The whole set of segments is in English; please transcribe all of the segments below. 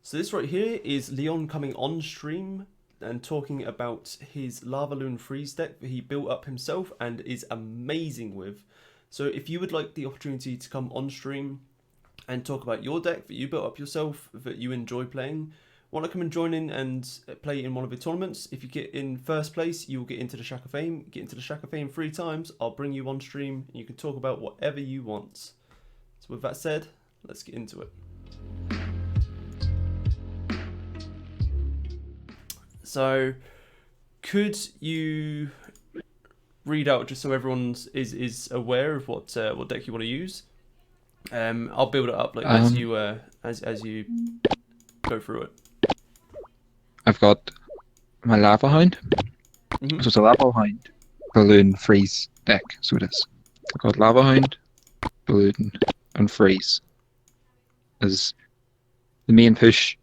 So this right here is Leon coming on stream and talking about his Lavaloon freeze deck that he built up himself and is amazing with. So if you would like the opportunity to come on stream and talk about your deck that you built up yourself, that you enjoy playing, want to come and join in and play in one of the tournaments, if you get in first place, you will get into the Shack of Fame. Get into the Shack of Fame 3 times, I'll bring you on stream and you can talk about whatever you want. So with that said, let's get into it. So, could you read out just so everyone is aware of what deck you want to use? I'll build it up like as you go through it. I've got my Lavaloon. Mm-hmm. So it's a Lavaloon balloon freeze deck. So it is. I've got Lavaloon, balloon, and freeze as the main push.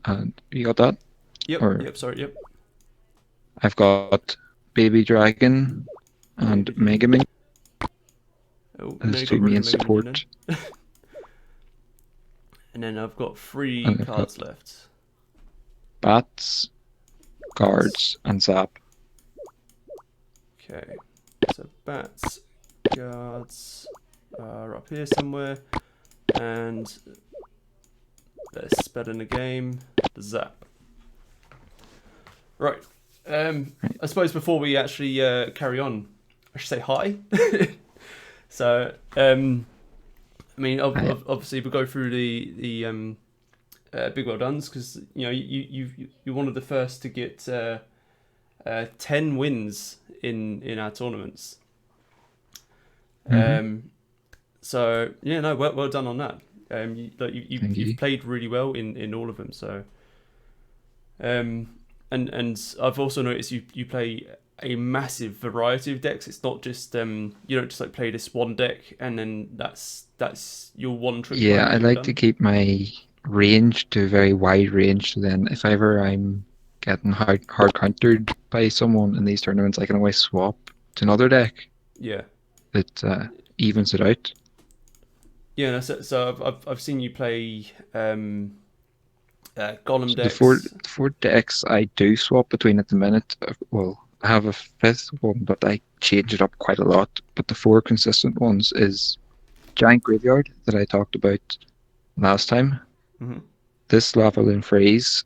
And you got that? Yep. Sorry. Yep. I've got Baby Dragon and Mega Minion as two main support. And then I've got 3 cards left. Bats, Guards, and Zap. Okay. So Bats, Guards are up here somewhere. And best bet in the game, the Zap. Right. I suppose before we actually carry on, I should say hi. So, I mean, obviously we'll go through the big well dones because you're one of the first to get 10 wins in our tournaments. Mm-hmm. So yeah, no, well done on that. You've played really well in all of them. So, and I've also noticed you play a massive variety of decks. It's not just you don't just like play this one deck and then that's your one trick. Yeah, I like to keep my range to a very wide range. So then, if ever I'm getting hard countered by someone in these tournaments, I can always swap to another deck. Yeah, it evens it out. Yeah, so I've seen you play golem decks. The four decks I do swap between at the minute. Well, I have a 5th one, but I change it up quite a lot. But the 4 consistent ones is Giant Graveyard that I talked about last time. Mm-hmm. This Lavaloon Freeze.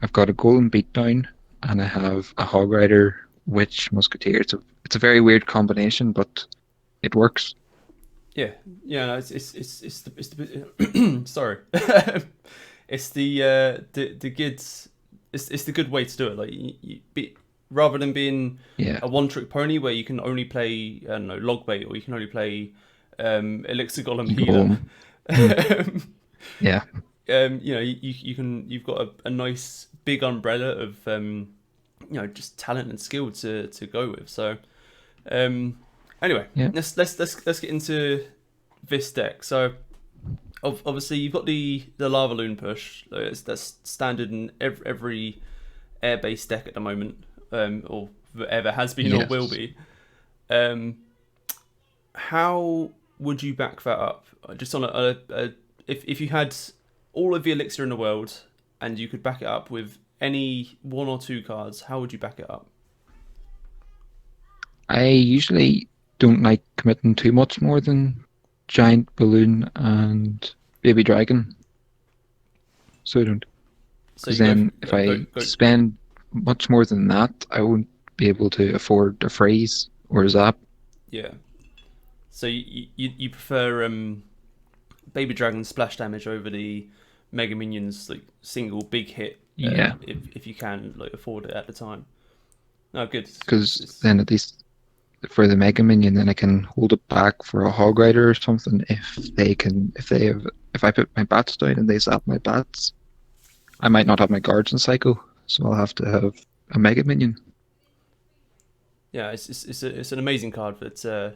I've got a Golden Beatdown, and I have a Hog Rider Witch Musketeer. It's a very weird combination, but it works. Yeah. No, it's the sorry, it's the good it's the good way to do it. Like rather than being a one-trick pony where you can only play I don't know log bait or you can only play elixir golem healer. Yeah. You've got a nice big umbrella of just talent and skill to go with. So anyway, let's get into this deck. So obviously you've got the Lavaloon push. That's standard in every air-based deck at the moment, or ever has been or will be. How would you back that up? Just on if you had all of the elixir in the world and you could back it up with any 1 or 2 cards, how would you back it up? I usually don't like committing too much more than Giant Balloon and Baby Dragon. So I don't. Because then if I spend much more than that, I won't be able to afford a freeze or a zap. Yeah. So you prefer Baby Dragon splash damage over the Mega Minions like single big hit. Yeah. If you can like afford it at the time. No, good. Because then at least for the Mega Minion, then I can hold it back for a Hog Rider or something. If I put my bats down and they zap my bats, I might not have my guards in cycle, so I'll have to have a Mega Minion. Yeah, it's an amazing card that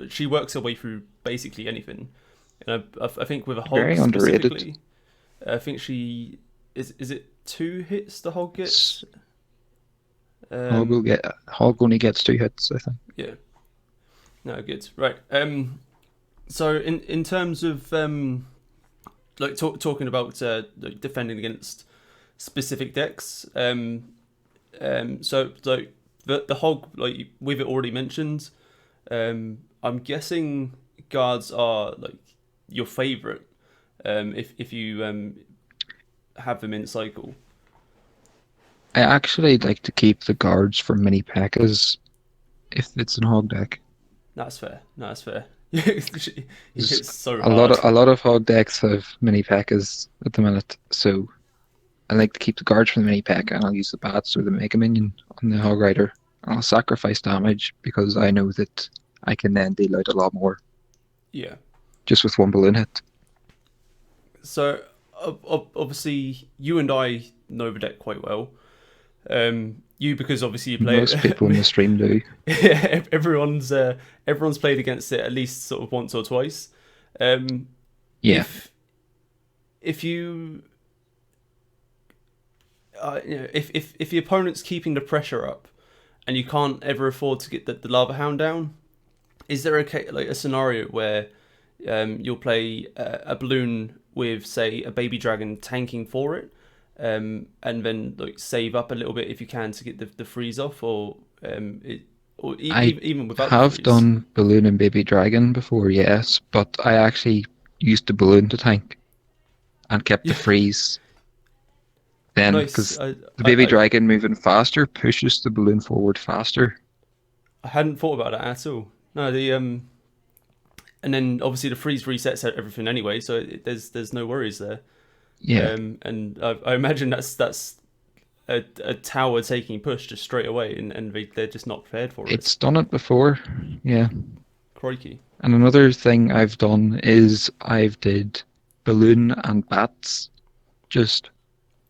she works her way through basically anything. And I think with a hog very underrated. I think she is it 2 hits the hog gets. Hog only gets 2 hits, I think. Yeah. No, good. Right. So in terms of like talking about like defending against specific decks, so like the hog, like we've already mentioned, I'm guessing guards are like your favorite, if you have them in cycle. I actually like to keep the guards for mini P.E.K.K.A.s if it's in hog deck. That's fair. No, that's fair. He There's hits so a lot hard. of a lot of hog decks have mini P.E.K.K.A.s at the minute, so I like to keep the guards for the mini P.E.K.K.A. and I'll use the bats or the Mega Minion on the hog rider. I'll sacrifice damage because I know that I can then deal out a lot more Yeah. just with one balloon hit. So obviously you and I know the deck quite well. You because obviously you play Most it. people in the stream do. everyone's played against it at least sort of once or twice. Yeah. If you if the opponent's keeping the pressure up and you can't ever afford to get the lava hound down, is there a scenario where you'll play a balloon with, say, a baby dragon tanking for it, and then like save up a little bit if you can to get the freeze off, or I even without the have freeze? done balloon and baby dragon before, yes, but I actually used the balloon to tank and kept the Yeah, freeze then nice. because the baby I dragon moving faster pushes the balloon forward faster. I hadn't thought about that at all. No, the and then obviously the freeze resets everything anyway, so there's no worries there. Yeah, And I imagine that's a tower taking push just straight away, and they're just not prepared for it. it's done it before. Yeah. Crikey. And another thing I've done is I've did balloon and bats just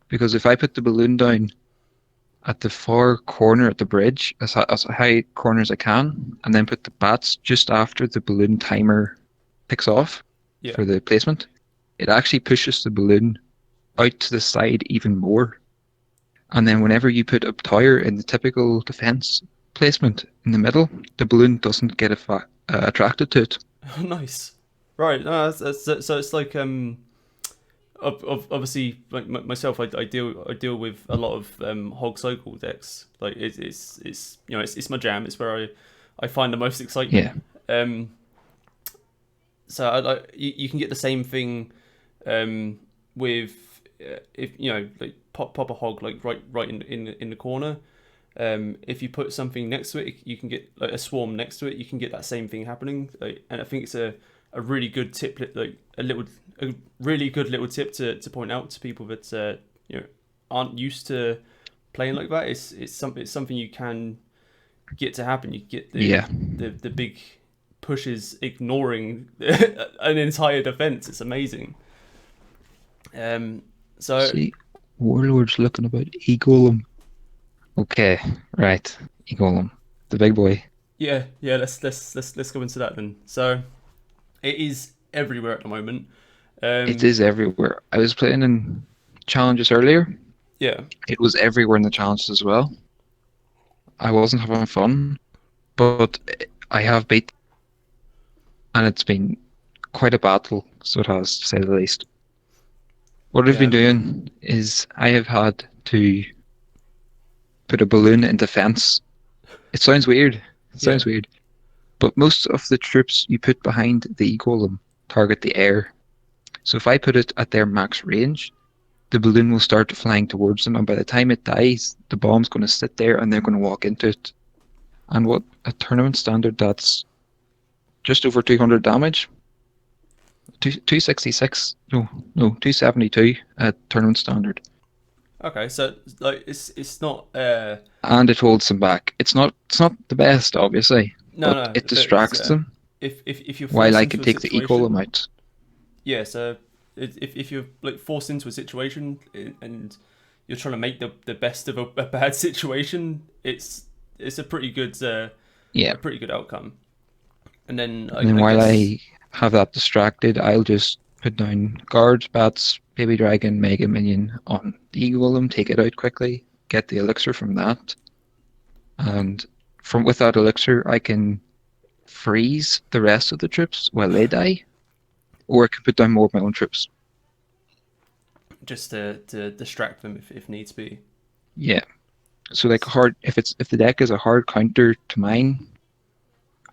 because if I put the balloon down at the far corner at the bridge, as high corner as I can, and then put the bats just after the balloon timer ticks off Yeah. for the placement, it actually pushes the balloon out to the side even more. And then whenever you put a tower in the typical defense placement in the middle, the balloon doesn't get attracted to it. Nice. Right. No, so it's like obviously like myself, I deal with a lot of hog cycle decks. Like it's it's my jam. It's where I find the most Yeah. excitement. So you can get the same thing with if like pop a hog like right in the corner. If you put something next to it, you can get like a swarm next to it. You can get that same thing happening, and I think it's a really good tip, like a really good little tip to point out to people that aren't used to playing like that. It's something you can get to happen. You get the big pushes ignoring an entire defense. It's amazing. So See, Warlord's looking about E-Golem. Okay, right. E-Golem, the big boy. yeah, let's go into that then. So it is everywhere at the moment. It is everywhere. I was playing in challenges earlier. Yeah. It was everywhere in the challenges as well. I wasn't having fun, but I have beat, and it's been quite a battle, so it has, to say the least. What I've been Yeah. doing is I have had to put a balloon in defense. It sounds weird. It Yeah. sounds weird. But most of the troops you put behind the E-Golem target the air. So if I put it at their max range, the balloon will start flying towards them, and by the time it dies, the bomb's going to sit there and they're going to walk into it. And what a tournament standard, that's just over 200 damage. 266, no, 272 at tournament standard. Okay, so like it's not And it holds them back. It's not the best, obviously, but no, it but it's, distracts them if you're while forced I into can a take the E-Golem situation, out. yeah. So if you're like forced into a situation and you're trying to make the best of a bad situation, it's a pretty good Yeah. outcome. And then And then I while guess I have that distracted, I'll just put down guards, bats, baby dragon, mega minion on the E-Golem, take it out quickly, get the elixir from that. And with that elixir, I can freeze the rest of the troops while they die, or I could put down more of my own troops. Just to distract them if needs be. Yeah. So like if the deck is a hard counter to mine,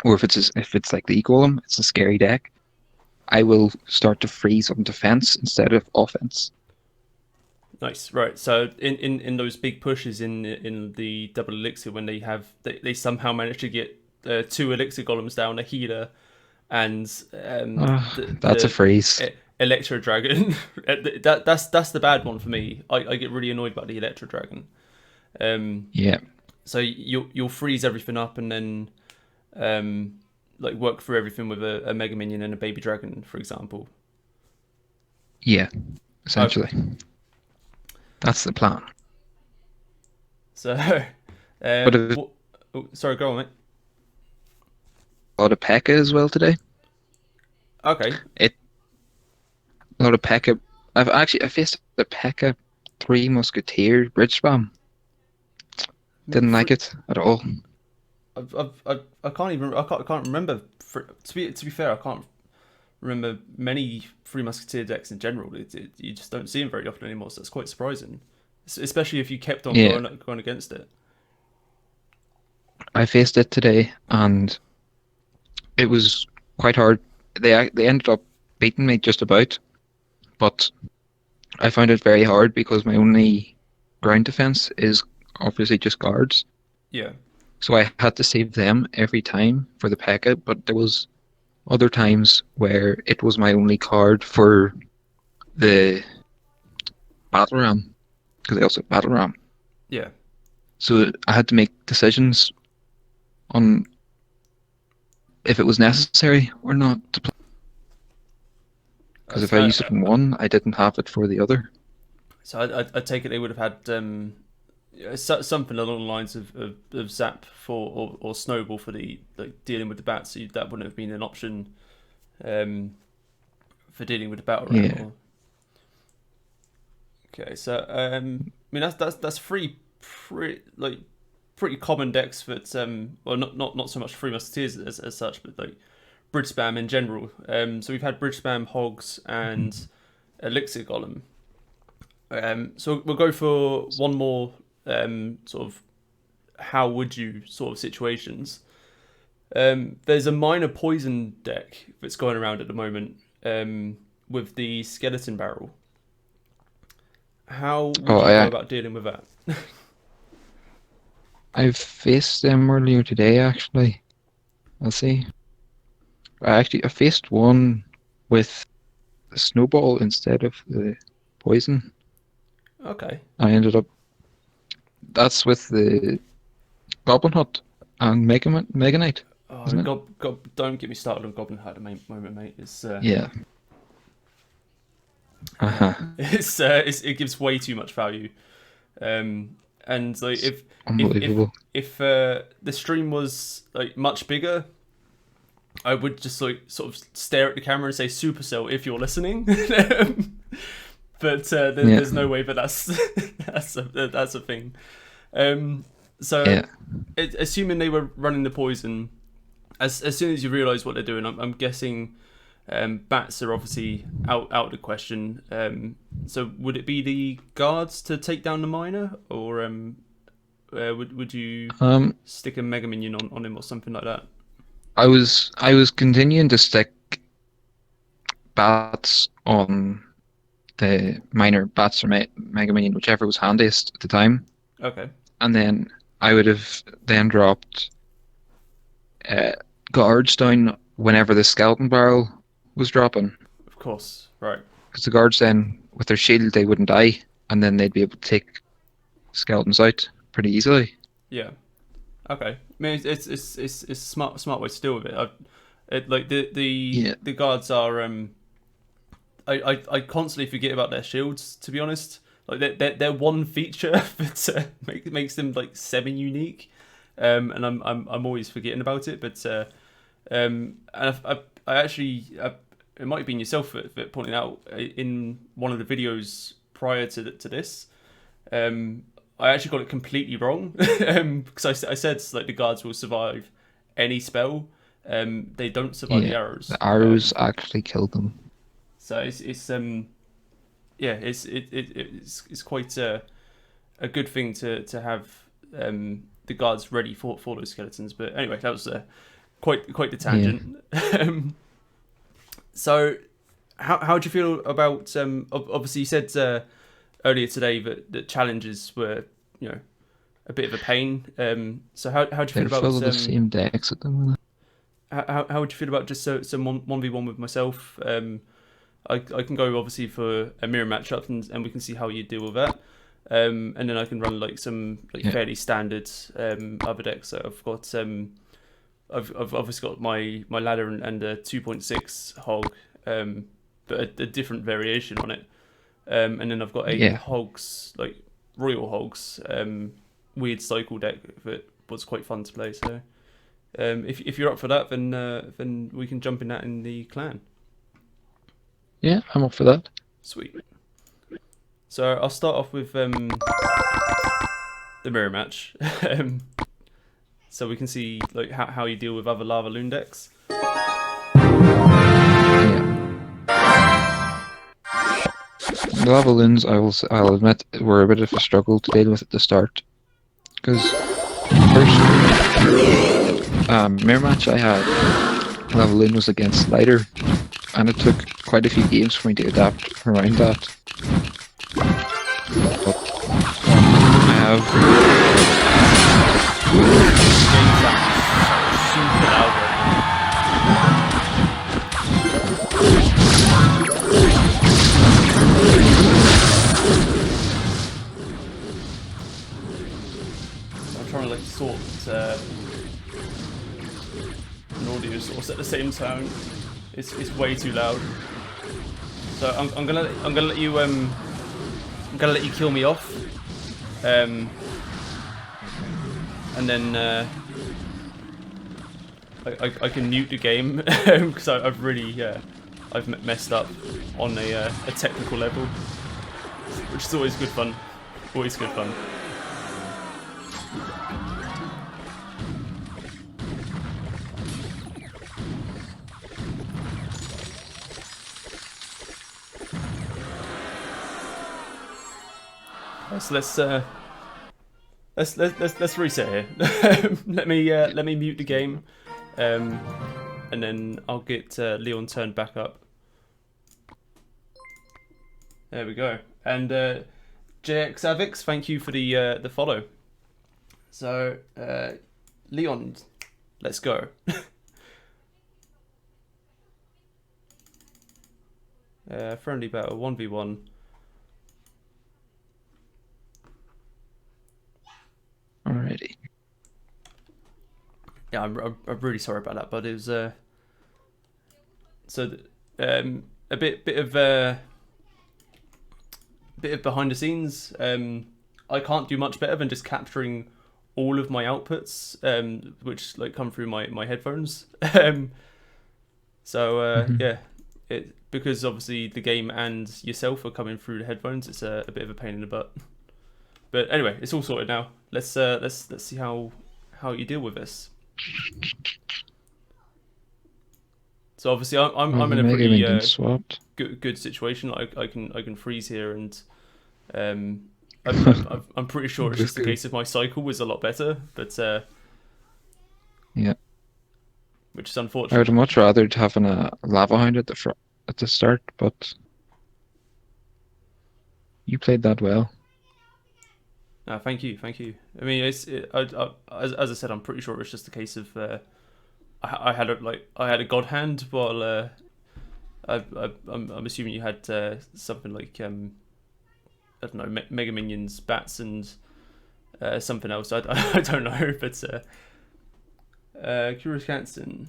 or if it's like the golem, it's a scary deck, I will start to freeze on defense instead of offense. Nice, right? So in those big pushes in the double elixir, when they somehow manage to get 2 elixir golems down, a healer, and that's a freeze. Electro Dragon. That's the bad one for me. I get really annoyed about the Electro Dragon. Yeah. So you'll freeze everything up and then like work through everything with a Mega Minion and a Baby Dragon, for example. Yeah, essentially. Okay. That's the plan. So, sorry, go on, mate. A lot of P.E.K.K.A. as well today. Okay. A lot of P.E.K.K.A. I faced the P.E.K.K.A. 3 Musketeer bridge spam. Didn't like it at all. I can't remember. To be fair, I can't remember many 3 Musketeer decks in general. You just don't see them very often anymore, so it's quite surprising, especially if you kept on going against it. I faced it today, and it was quite hard. They ended up beating me just about, but I found it very hard because my only ground defense is obviously just guards. Yeah. So I had to save them every time for the P.E.K.K.A., but there was other times where it was my only card for the Battle Ram, because they also have Battle Ram. Yeah. So I had to make decisions on if it was necessary or not to play. Because if I used it in one, I didn't have it for the other. So I take it they would have had something along the lines of Zap for or Snowball for the dealing with the bats. So that wouldn't have been an option for dealing with the battle ram. Yeah. Okay, so I mean that's pretty common decks, but well not so much 3 Musketeers as such, but like Bridge Spam in general. So we've had Bridge Spam, Hogs, and Elixir Golem. So we'll go for one more sort of how would you sort of situations. There's a minor poison deck that's going around at the moment with the Skeleton Barrel. How would you go about dealing with that? I've faced them earlier today, actually. Let's see. I faced one with the Snowball instead of the poison. Okay. I ended up... That's with the Goblin Hut and Mega Knight. Oh, don't get me started on Goblin Hut at the moment, mate. It's yeah. It gives way too much value, and like if the stream was like much bigger, I would just like sort of stare at the camera and say Supercell if you're listening. But there's no way that that's a thing. Assuming they were running the poison, as soon as you realise what they're doing, I'm guessing bats are obviously out of the question. So would it be the guards to take down the miner, or would you stick a Mega Minion on him or something like that? I was continuing to stick bats on the miner, bats or Mega Minion, whichever was handiest at the time. Okay. And then I would have then dropped guards down whenever the Skeleton Barrel was dropping. Of course, right. Because the guards then, with their shield, they wouldn't die, and then they'd be able to take skeletons out pretty easily. Yeah. Okay. I mean, it's a smart way to deal with it. The guards are I constantly forget about their shields, to be honest. Like they're one feature that makes them like semi-unique, and I'm always forgetting about it. But and I actually it might have been yourself that pointed out in one of the videos prior to this. I actually got it completely wrong because I said like the guards will survive any spell, they don't survive the arrows. The arrows actually killed them. So it's quite a good thing to have the guards ready for those skeletons. But anyway, that was quite the tangent. Yeah. So how do you feel about obviously you said earlier today that challenges were a bit of a pain. So how do you feel about the same decks at the moment? How would you feel about just some 1v1 with myself? I can go obviously for a mirror matchup and we can see how you deal with that. And then I can run like some fairly standard other decks. So I've got I've obviously got my ladder and a 2.6 hog, but a different variation on it. And then I've got a hogs, like royal hogs, weird cycle deck that was quite fun to play. So if you're up for that, then we can jump in that in the clan. Yeah, I'm up for that. Sweet. So I'll start off with the mirror match, so we can see like how you deal with other Lavaloon decks. The Lavaloons, I'll admit, were a bit of a struggle to deal with at the start, because first mirror match I had, Lavaloon was against Slider, and it took quite a few games for me to adapt around that. But I have super loud. I'm trying to like sort an audio source at the same time. It's way too loud. So I'm gonna let you kill me off, and then I can mute the game because I've really I've messed up on a technical level, which is always good fun. Always good fun. So let's reset here. let me mute the game, and then I'll get Leon turned back up. There we go. And JXAvix, thank you for the follow. So Leon, let's go. Friendly battle 1v1. Alrighty. Yeah, I'm really sorry about that, but it was so a bit of behind the scenes. I can't do much better than just capturing all of my outputs, which like come through my headphones. Yeah, because obviously the game and yourself are coming through the headphones. It's a bit of a pain in the butt. But anyway, it's all sorted now. Let's see how you deal with this. So obviously I'm in a pretty good situation. I can freeze here, and I'm pretty sure it's just the case of my cycle was a lot better, but yeah, which is unfortunate. I would much rather having a lava hound at the start, but you played that well. Thank you. I mean, as I said, I'm pretty sure it's just a case of I had a god hand, while I'm assuming you had something like I don't know, mega minions, bats, and something else. I don't know, but Curious Canson.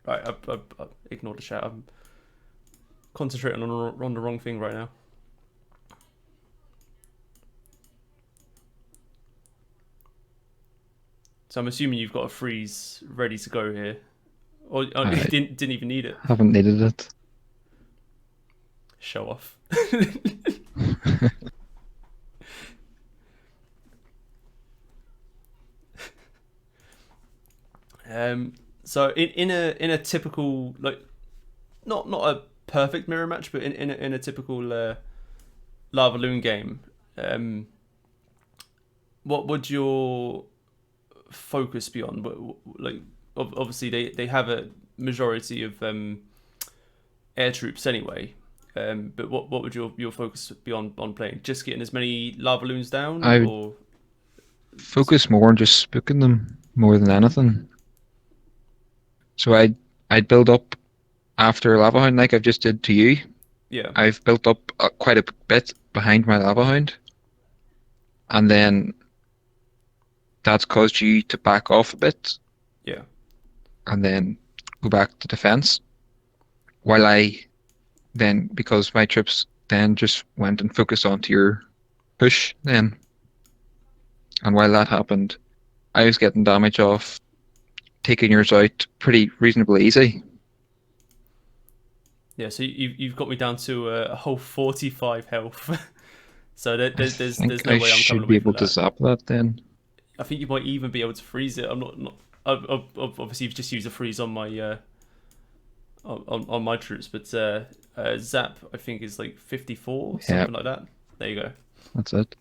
Right, I ignore the chat. I'm concentrating on the wrong thing right now. So I'm assuming you've got a freeze ready to go here, or you didn't even need it. Haven't needed it. Show off. So in a typical, like, not a perfect mirror match, but in a typical Lavaloon game, what would your focus be on? Like, obviously they have a majority of air troops anyway. But what would your focus be on playing? Just getting as many Lavaloons down, I would or focus more on just spooking them more than anything. So I'd build up after Lava Hound like I've just did to you. yeah, I've built up quite a bit behind my Lava Hound, and then that's caused you to back off a bit, yeah, and then go back to defense. While I then, because my troops then just went and focused onto your push then, and while that happened, I was getting damage off, taking yours out pretty reasonably easy. yeah. So you've got me down to a whole 45 health. So I there's think no I way I'm coming should be away able from to that. zap that then. I think you might even be able to freeze it. I'm not. Obviously, you've just used a freeze on my on my troops, but zap I think is like 54, Yeah, something like that. There you go. that's it.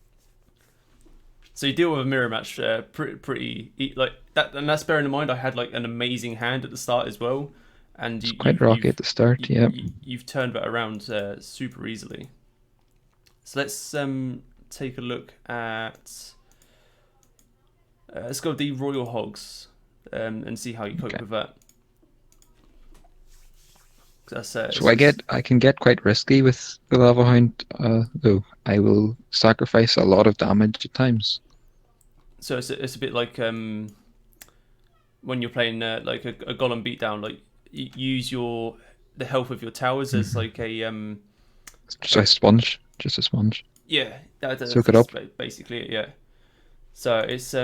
So you deal with a mirror match pretty like that, and that's bearing in mind I had like an amazing hand at the start as well, and It's quite rocky at the start, yeah. you've turned that around super easily. So let's take a look at let's go with the Royal Hogs and see how you cope with that. So I can get quite risky with the Lava Hound, though I will sacrifice a lot of damage at times. So it's a bit like when you're playing like a golem beatdown, like use the health of your towers as like a just a sponge, just a sponge. Yeah, Soak it up. Basically it, yeah. So it's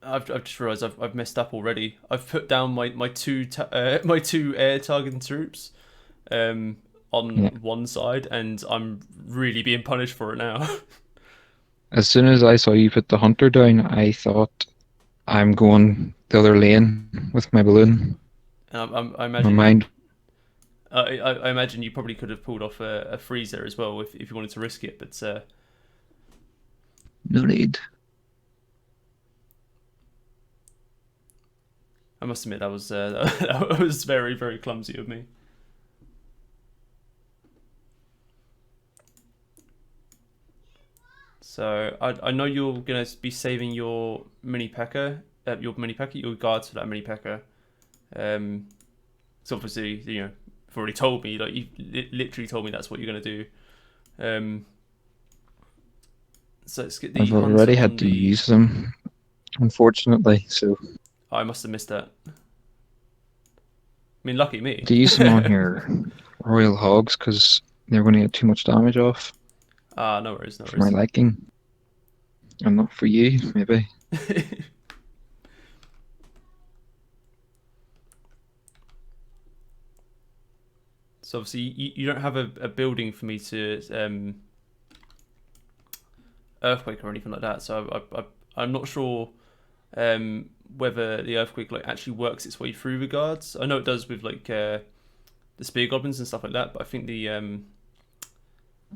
I've just realised I've messed up already. I've put down my two air targeting troops on one side, and I'm really being punished for it now. As soon as I saw you put the hunter down, I thought I'm going the other lane with my balloon. And I My imagine mind. I imagine you probably could have pulled off a freeze there as well if you wanted to risk it, but No need. I must admit that was that was very, very clumsy of me. So I know you're gonna be saving your mini P.E.K.K.A, your guards for that mini P.E.K.K.A. So obviously you've already told me, like you literally told me that's what you're gonna do. So let's get the. I've already had to use them, unfortunately. So I must have missed that. I mean, lucky me. to use them on your Royal Hogs because they're going to get too much damage off. No worries, no worries. For my liking, and not for you, maybe. So obviously you don't have a building for me to earthquake or anything like that. So I'm not sure whether the earthquake like actually works its way through the guards. I know it does with like the spear goblins and stuff like that, but I think the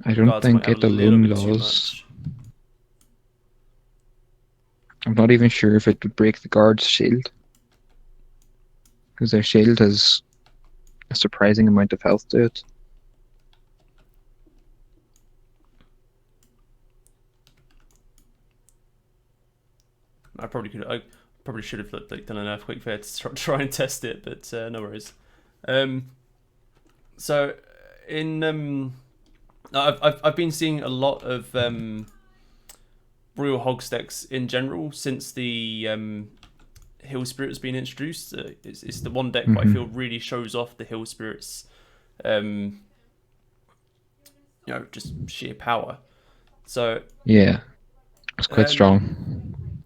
I don't think it alone does. I'm not even sure if it would break the guard's shield, because their shield has a surprising amount of health to it. I probably should have like done an earthquake fair to try and test it, but no worries. So in I've been seeing a lot of Royal Hog decks in general since the Hill Spirit has been introduced. It's the one deck that I feel really shows off the Hill Spirit's just sheer power. So yeah, it's quite strong.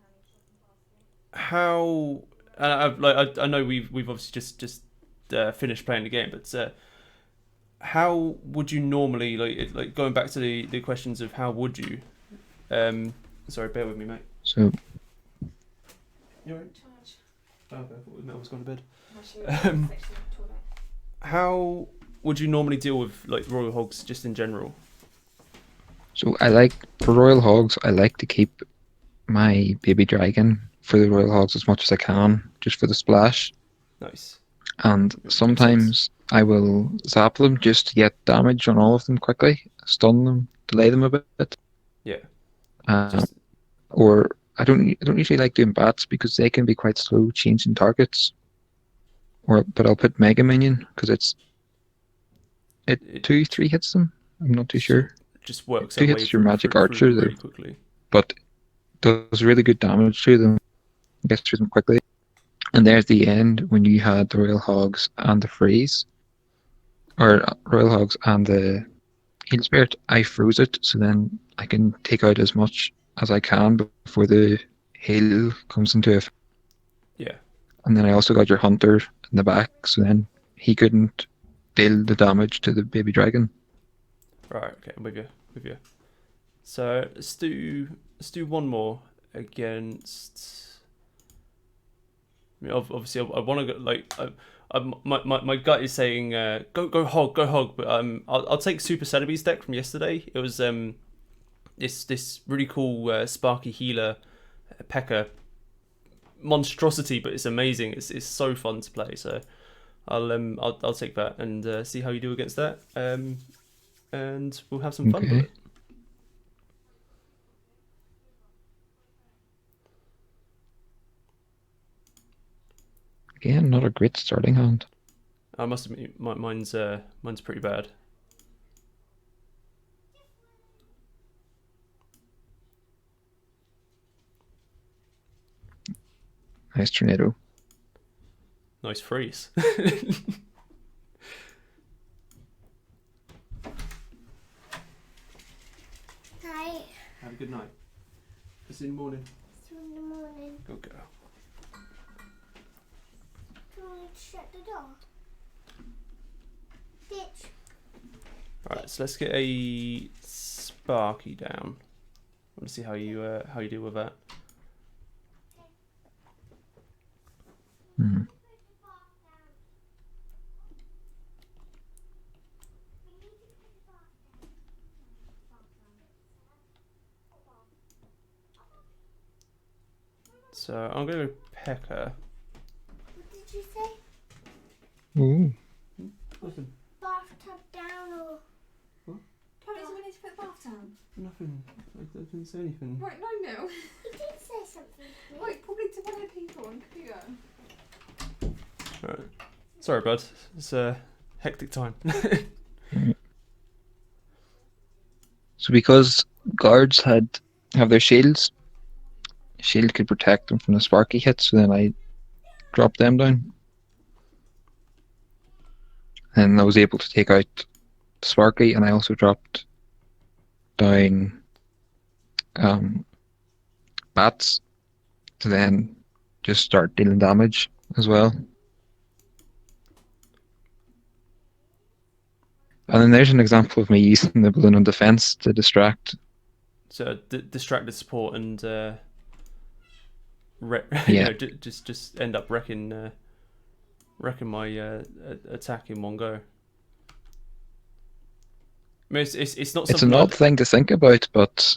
How I know we've obviously just finished playing the game, but how would you normally like going back to the questions of how would you? Sorry, bear with me, mate. So you're right. Okay, I thought Mel was gone to bed. How would you normally deal with like royal hogs just in general? So for royal hogs, I like to keep my baby dragon for the royal hogs as much as I can, just for the splash. Nice. And Makes sometimes I will zap them just to get damage on all of them quickly, stun them, delay them a bit. Yeah. Just... Or I don't usually like doing bats because they can be quite slow changing targets. But I'll put Mega Minion because it 2-3 hits them. I'm not too sure. Just works 2 our way hits your magic archer really though, quickly. but does really good damage to them. Gets through them quickly. And there's the end when you had the Royal Hogs and the Freeze, or Royal Hogs and the Heal Spirit. I froze it so then I can take out as much as I can before the hail comes into effect. Yeah. And then I also got your Hunter in the back, so then he couldn't deal the damage to the baby dragon. Right. Okay. I'm with you. So let's do one more against. I mean, obviously, I want to go like. My gut is saying go hog, but I'll take Super Celebi's deck from yesterday. It was this really cool Sparky Healer P.E.K.K.A. monstrosity, but it's amazing. It's so fun to play. So I'll take that and see how you do against that. And we'll have some fun with it. Again, not a great starting hand. I must admit, mine's pretty bad. Nice tornado. Nice freeze. Night. Have a good night. See you in the morning. See you in the morning. Go girl. Do you want me to shut the door? Ditch. Alright, so let's get a Sparky down. I want to see how you deal with that. Hmm. So I'm going to go P.E.K.K.A. What did you say? Ooh. Nothing. Bathtub down or... What? Toby, so we need to put the bath down. Nothing. I didn't say anything. Right, no. You did say something to me. Right, probably to one of the people on computer. Alright. Sorry, bud. It's a hectic time. So because guards have their shields, shield could protect them from the Sparky hits, so then I dropped them down. And I was able to take out Sparky, and I also dropped down bats to then just start dealing damage as well. And then there's an example of me using the balloon on defense to distract. So distracted support and Yeah. just end up wrecking my attack in one go. I mean, it's not something. It's an odd thing to think about, but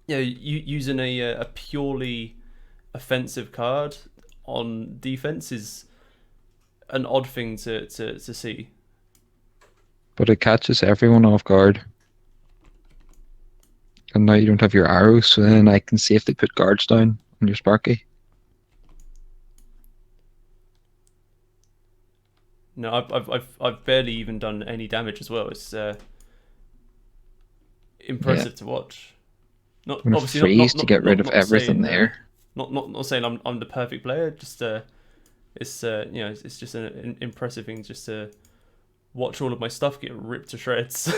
yeah, using a purely offensive card on defense is an odd thing to see. But it catches everyone off guard. And now you don't have your arrows, so then I can safely put guards down on your Sparky. No, I've barely even done any damage as well. It's impressive to watch. Not I'm obviously freeze not to get rid of not everything saying, there. Not saying I'm the perfect player. Just it's it's just an impressive thing just to watch all of my stuff get ripped to shreds.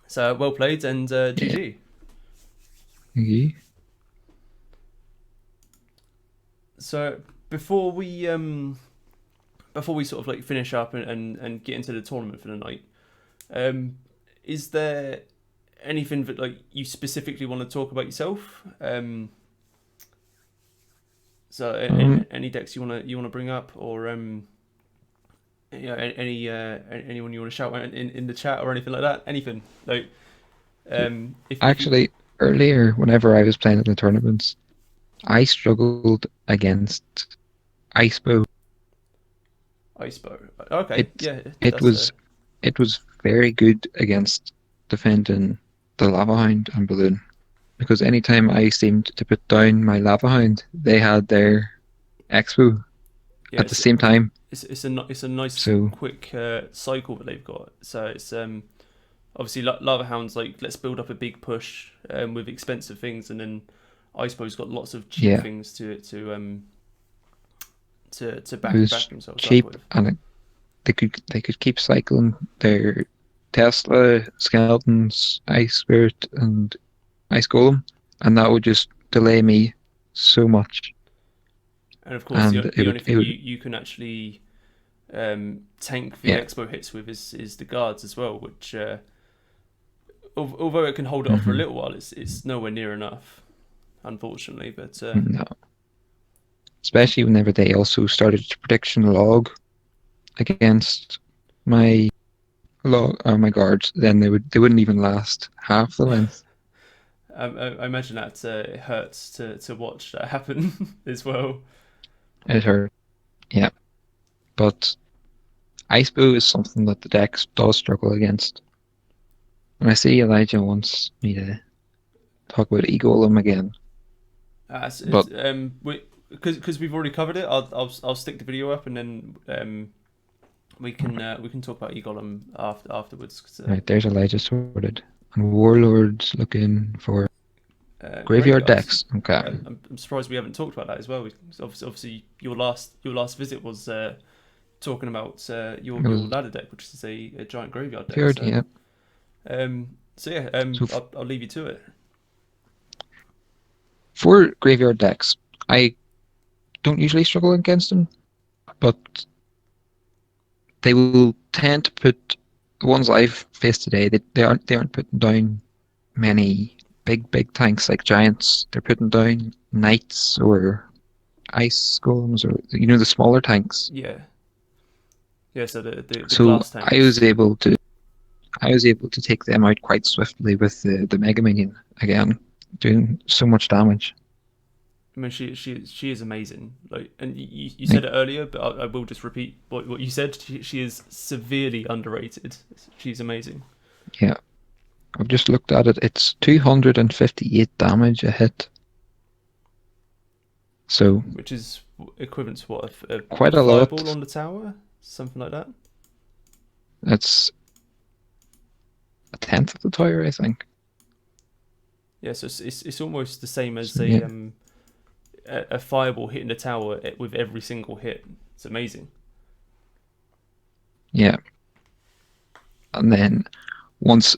So well played and GG. Okay. So before we sort of like finish up and get into the tournament for the night, is there anything that like you specifically want to talk about yourself? So Um, any decks you wanna bring up, or anyone you want to shout out in the chat or anything like that? Anything like if you Actually, earlier, whenever I was playing in the tournaments, I struggled against Icebo. Iceberg. Okay, It yeah, it that's a was it was very good against defending the Lava Hound and Balloon. Because anytime I seemed to put down my Lava Hound, they had their Expo yeah. at the same time. It's a nice So quick cycle that they've got. So it's obviously Lava Hound's like, let's build up a big push with expensive things, and then Iceberg's got lots of cheap yeah, things to it back was themselves up cheap with. and they could keep cycling their Tesla, Skeletons, Ice Spirit, and Ice Golem, and that would just delay me so much. And of course, And the only thing you can actually tank the yeah, expo hits with is the guards as well, which although it can hold it off for a hmm little while, it's nowhere near enough, unfortunately. But no. Especially whenever they also started to prediction log against my my guards, then they wouldn't even last half the length. I imagine that it hurts to watch that happen as well. It hurt. Yeah, but Ice Boo is something that the deck does struggle against. And I see Elijah wants me to talk about Egolem again, but Because we've already covered it. I'll stick the video up, and then we can talk about Egolem afterwards. 'Cause, right, there's Elijah sorted. And Warlord's looking for graveyard graveyards. decks. Okay. I'm surprised we haven't talked about that as well. Obviously, your last visit was talking about your It was ladder deck, which is a giant graveyard deck. graveyard, yeah. So yeah, So I'll leave you to it. for graveyard decks, I don't usually struggle against them, but they will tend to put the ones I've faced today. They aren't putting down many big tanks like giants. They're putting down knights or ice golems or the smaller tanks. Yeah, yeah. So the So glass I was tanks. able to I was able to take them out quite swiftly with the Mega Minion again, doing so much damage. I mean, she is amazing. Like, and you Like, said it earlier, but I will just repeat what you said. She is severely underrated. She's amazing. yeah, I've just looked at it. It's 258 damage a hit. So Which is equivalent to what, a quite a fireball lot. on the tower, something like that. It's a tenth of the tower, I think. Yeah, so it's almost the same as So yeah, a fireball hitting the tower with every single hit. It's amazing. yeah. And then once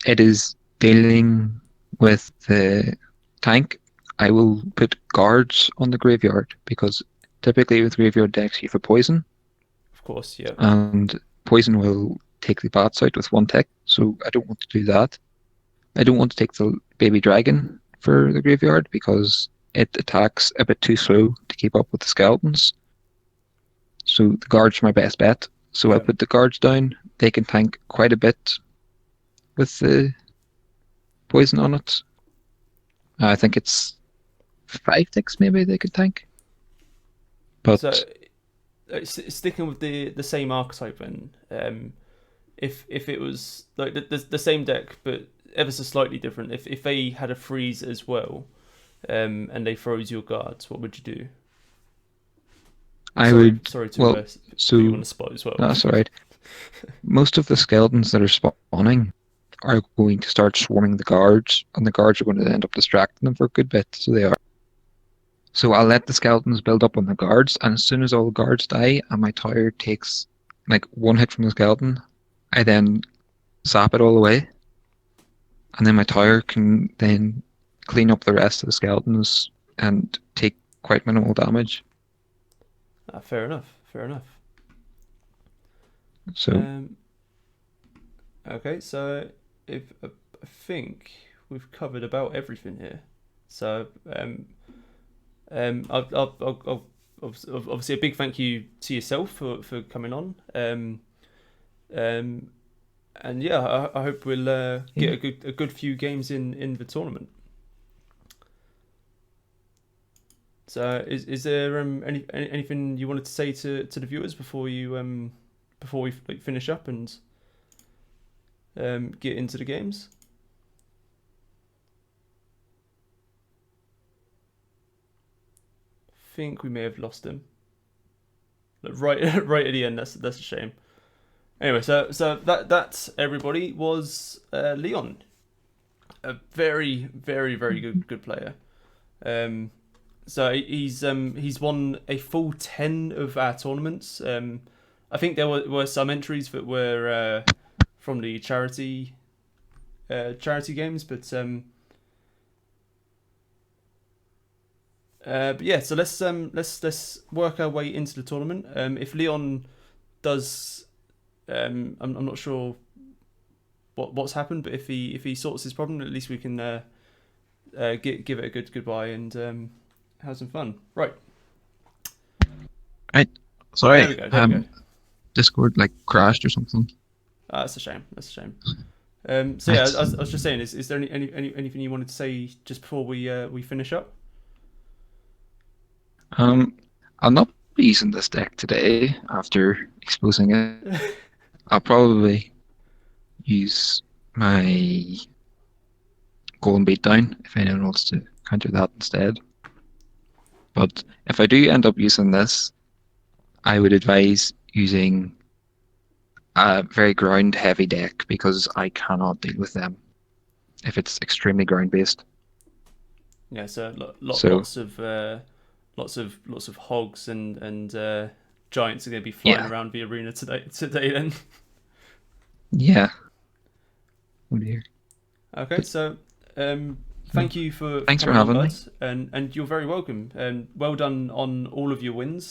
it is dealing with the tank, I will put guards on the graveyard because typically with graveyard decks you have a poison, Of course, yeah. and poison will take the bats out with one tick. So I don't want to do that. I don't want to take the baby dragon for the graveyard because it attacks a bit too slow to keep up with the skeletons. So the guards are my best bet. So I'll Yeah. put the guards down. They can tank quite a bit with the poison on it. I think it's 5 ticks maybe they could tank. So But sticking with the same archetype, then, if it was like the same deck but ever so slightly different, if they had a freeze as well, and they froze your guards, what would you do? I Sorry, would, sorry to well, put you on so the spot as well. that's alright. Most of the skeletons that are spawning are going to start swarming the guards, and the guards are going to end up distracting them for a good bit, so they are. So I'll let the skeletons build up on the guards, and as soon as all the guards die and my tower takes like one hit from the skeleton, I then zap it all away, and then my tower can then clean up the rest of the skeletons and take quite minimal damage. Fair enough. Fair enough. So Okay, so if I think we've covered about everything here. So Obviously a big thank you to yourself for coming on. And yeah, I hope we'll get a good few games in the tournament. So is there anything you wanted to say to the viewers before we finish up and get into the games? I think we may have lost him. Right at the end. That's a shame. Anyway, so that everybody was Leon, a very good player. So he's won a full 10 of our tournaments. I think there were some entries that were from the charity games, but yeah. So let's work our way into the tournament. If Leon does, I'm not sure what's happened, but if he sorts his problem, at least we can give it a good goodbye and have some fun. Right. Right. Sorry. There we go. Discord crashed or something. That's a shame. So yeah, I was just saying, is there anything you wanted to say just before we finish up? I'll not be using this deck today after exposing it. I'll probably use my Golden Beatdown if anyone wants to counter that instead. But if I do end up using this, I would advise using a very ground heavy deck because I cannot deal with them if it's extremely ground based. Yeah, so lots of hogs and giants are going to be flying around the arena today then. Yeah. Oh dear. Okay, so thank you for Thanks for coming having on, me. bud, and you're very welcome. And well done on all of your wins.